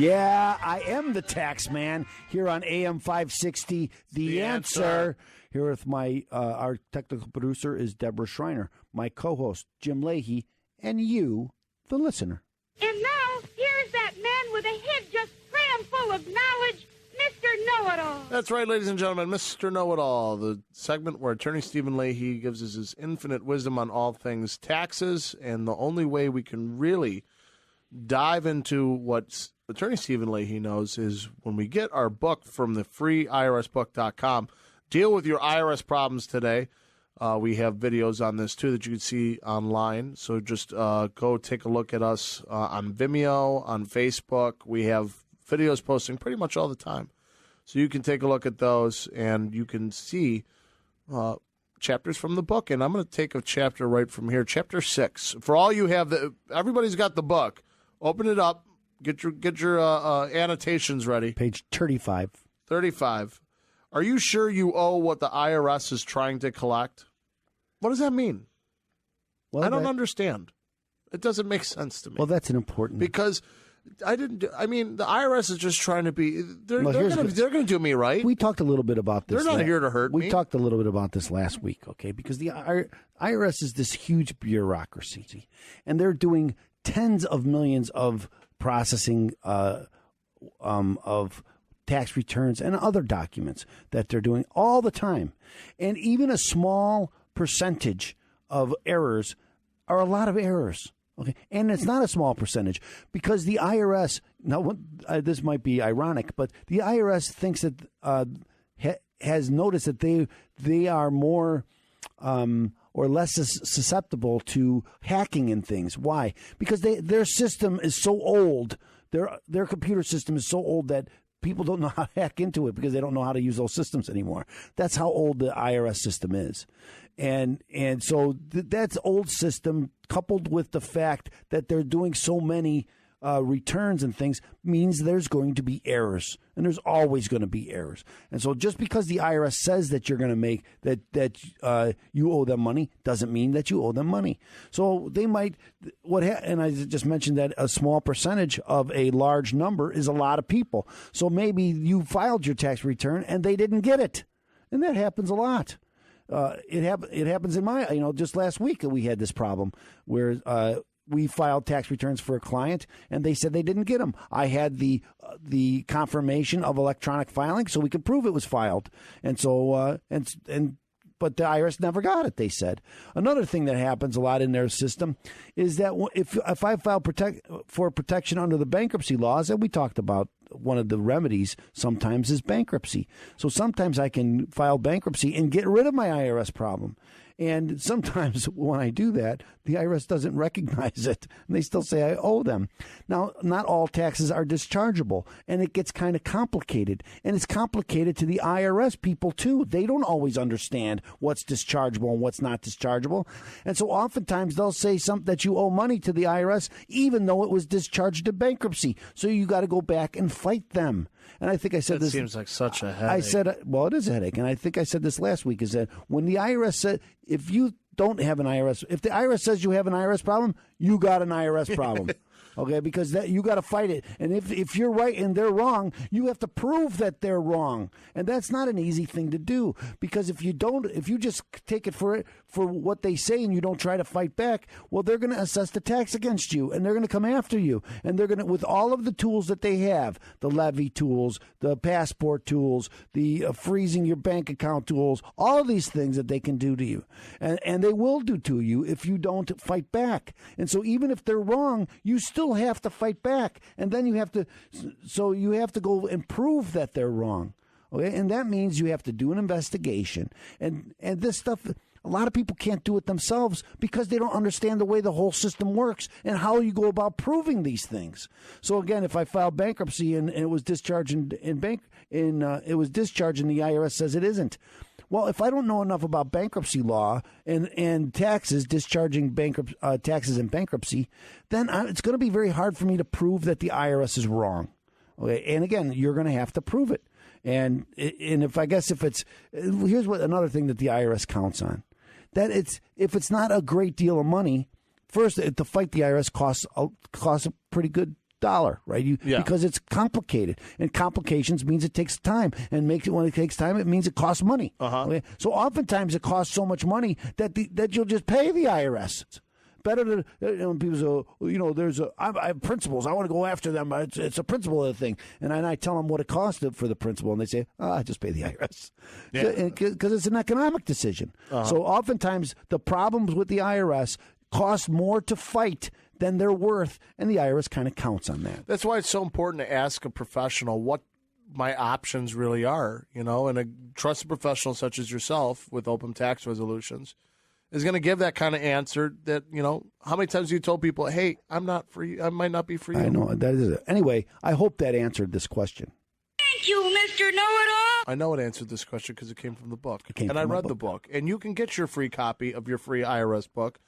Yeah, I am the tax man here on AM560 the Answer. Here with my our technical producer is Deborah Schreiner, my co-host Jim Leahy, and you, the listener. And now, here's that man with a head just crammed full of knowledge, Mr. Know-It-All. That's right, ladies and gentlemen, Mr. Know-It-All, the segment where Attorney Stephen Leahy gives us his infinite wisdom on all things taxes, and the only way we can really dive into what Attorney Stephen Leahy knows is when we get our book from the free IRSbook.com. Deal with your IRS problems today. We have videos on this, too, that you can see online. So just go take a look at us on Vimeo, on Facebook. We have videos posting pretty much all the time. So you can take a look at those, and you can see chapters from the book. And I'm going to take a chapter right from here, Chapter 6. For all you have, everybody's got the book. Open it up. Get your annotations ready. Page 35. 35. Are you sure you owe what the IRS is trying to collect? What does that mean? Well, I don't understand. It doesn't make sense to me. Well, that's an important... Because the IRS is just trying to be... They're going to do me right. We talked a little bit about this. They're not here to hurt me. We talked a little bit about this last week, okay? Because the IRS is this huge bureaucracy, and they're doing tens of millions of processing of tax returns and other documents that they're doing all the time. And even a small percentage of errors are a lot of errors. Okay, and it's not a small percentage because the IRS, now this might be ironic, but the IRS thinks that has noticed that they are more or less susceptible to hacking and things. Why? Because their system is so old, their computer system is so old that people don't know how to hack into it because they don't know how to use those systems anymore. That's how old the IRS system is. And so that's old system coupled with the fact that they're doing so many returns and things means there's going to be errors. And there's always going to be errors. And so just because the IRS says that you're going to make that you owe them money doesn't mean that you owe them money. So they might and I just mentioned that a small percentage of a large number is a lot of people. So maybe you filed your tax return and they didn't get it. And that happens a lot. It happens in my, just last week we had this problem where we filed tax returns for a client, and they said they didn't get them. I had the confirmation of electronic filing, so we could prove it was filed, and so but the IRS never got it. They said another thing that happens a lot in their system is that if I file for protection under the bankruptcy laws, and we talked about one of the remedies sometimes is bankruptcy. So sometimes I can file bankruptcy and get rid of my IRS problem. And sometimes when I do that, the IRS doesn't recognize it, and they still say I owe them. Now, not all taxes are dischargeable, and it gets kind of complicated. And it's complicated to the IRS people, too. They don't always understand what's dischargeable and what's not dischargeable. And so oftentimes they'll say something that you owe money to the IRS, even though it was discharged in bankruptcy. So you got to go back and fight them. And I think I said this. It seems like such a headache. I said, well, it is a headache. And I think I said this last week, is that when the IRS said, if you don't have an IRS, if the IRS says you have an IRS problem, you got an IRS problem. Okay, because you got to fight it. And if you're right and they're wrong, you have to prove that they're wrong. And that's not an easy thing to do, because if you just take it for what they say and you don't try to fight back, well, they're going to assess the tax against you, and they're going to come after you. And they're going to, with all of the tools that they have, the levy tools, the passport tools, the freezing your bank account tools, all of these things that they can do to you. And they will do to you if you don't fight back. And so even if they're wrong, you still have to fight back, and then you have to go and prove that they're wrong. Okay, and that means you have to do an investigation, and this stuff. A lot of people can't do it themselves because they don't understand the way the whole system works and how you go about proving these things. So again, if I filed bankruptcy and it was discharged it was discharged and the IRS says it isn't. Well, if I don't know enough about bankruptcy law and taxes, discharging taxes in bankruptcy, then it's going to be very hard for me to prove that the IRS is wrong. Okay, and again, you're going to have to prove it. And here's another thing that the IRS counts on, that if it's not a great deal of money, first to fight the IRS costs a pretty good dollar, right? Yeah. Because it's complicated, and complications means it takes time, and when it takes time, it means it costs money. Okay? So oftentimes it costs so much money that you'll just pay the IRS. It's better to when people say, I have principals. I want to go after them. It's a principle of the thing, and I tell them what it costs for the principal, and they say, I just pay the IRS, because it's an economic decision. So oftentimes the problems with the IRS cost more to fight than they're worth, and the IRS kind of counts on that. That's why it's so important to ask a professional what my options really are, and a trusted professional such as yourself with Opem Tax Resolutions is going to give that kind of answer that, how many times have you told people, hey, I'm not for you, I might not be for you? I know, that is it. Anyway, I hope that answered this question. Thank you, Mr. Know-It-All. I know it answered this question because it came from the book. And I read the book. And you can get your free copy of your free IRS book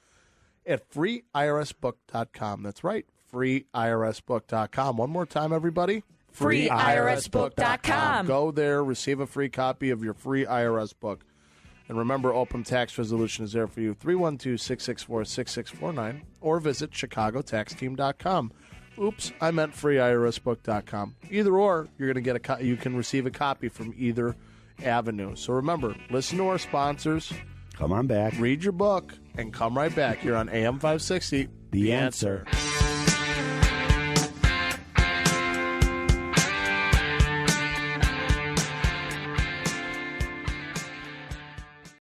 at freeirsbook.com. That's right, freeirsbook.com. One more time, everybody. freeirsbook.com. Go there, receive a free copy of your free IRS book. And remember, Opem Tax Resolution is there for you, 312-664-6649, or visit chicagotaxteam.com. Oops, I meant freeirsbook.com. Either or, you're going to get you can receive a copy from either avenue. So remember, listen to our sponsors. Come on back. Read your book and come right back here on AM560 The Answer.